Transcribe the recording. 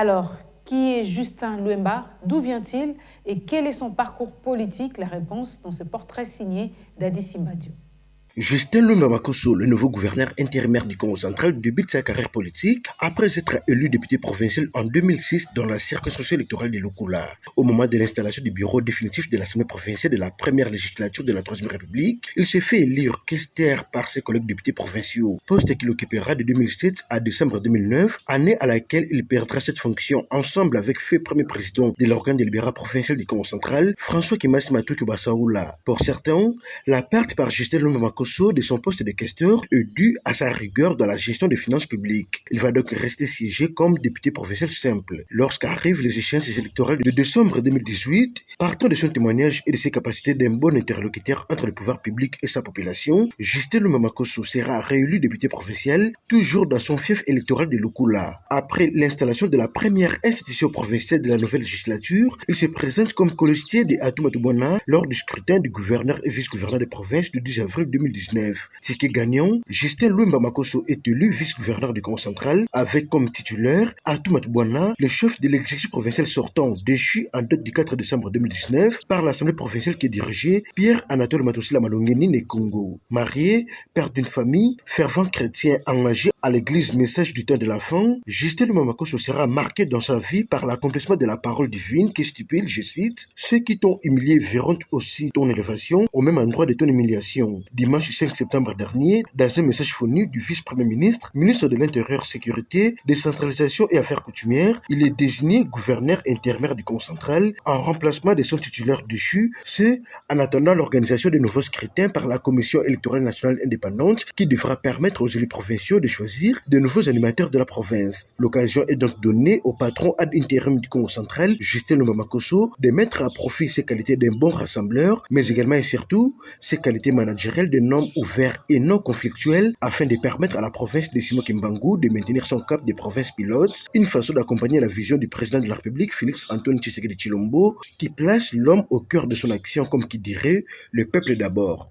Alors, qui est Justin Luemba? D'où vient-il? Et quel est son parcours politique? La réponse dans ce portrait signé d'Adi Simbadio. Justin Lumumba Makosso, le nouveau gouverneur intérimaire du Congo central, débute sa carrière politique après être élu député provincial en 2006 dans la circonscription électorale de Lukula. Au moment de l'installation du bureau définitif de l'Assemblée provinciale de la première législature de la Troisième République, il s'est fait élire questeur par ses collègues députés provinciaux, poste qu'il occupera de 2007 à décembre 2009, année à laquelle il perdra cette fonction ensemble avec feu premier président de l'organe délibérant provincial du Congo central, François Kimasi Matuki Bassaoula. Pour certains, la perte par Justin Lumumba Makosso de son poste de questeur est dû à sa rigueur dans la gestion des finances publiques. Il va donc rester siégé comme député provincial simple. Lorsqu'arrivent les échéances électorales de décembre 2018, partant de son témoignage et de ses capacités d'un bon interlocuteur entre le pouvoir public et sa population, Justin Lumumba Makosso sera réélu député provincial, toujours dans son fief électoral de Lukula. Après l'installation de la première institution provinciale de la nouvelle législature, il se présente comme colistier de Atumatu Bwana lors du scrutin du gouverneur et vice-gouverneur de province du 10 avril 2019. Ticket gagnant, Justin Lumumba Makosso est élu vice-gouverneur du Congo central avec comme titulaire Atumatu Bwana, le chef de l'exécutif provincial sortant, déchu en date du 4 décembre 2019 par l'Assemblée provinciale qui dirigeait Pierre-Anatole Matosila Malongeni né Congo. Marié, père d'une famille, fervent chrétien engagé à l'église Message du temps de la fin, Justin Lumumba Makosso sera marqué dans sa vie par l'accomplissement de la parole divine qui stipule, je cite, « Ceux qui t'ont humilié verront aussi ton élévation au même endroit de ton humiliation ». Dimanche 5 septembre dernier, dans un message fourni du vice-premier ministre, ministre de l'Intérieur, Sécurité, Décentralisation et Affaires coutumières, il est désigné gouverneur intérimaire du Congo central en remplacement de son titulaire déchu, ce en attendant l'organisation de nouveaux scrutins par la Commission électorale nationale indépendante qui devra permettre aux élus provinciaux de choisir de nouveaux animateurs de la province. L'occasion est donc donnée au patron ad interim du Congo central, Justin Lumumba Makosso, de mettre à profit ses qualités d'un bon rassembleur, mais également et surtout ses qualités managériales d'un homme ouvert et non conflictuel afin de permettre à la province de Simon Kimbangu de maintenir son cap des provinces pilotes, une façon d'accompagner la vision du président de la République, Félix Antoine Tshisekedi Tshilombo, qui place l'homme au cœur de son action comme qui dirait le peuple d'abord.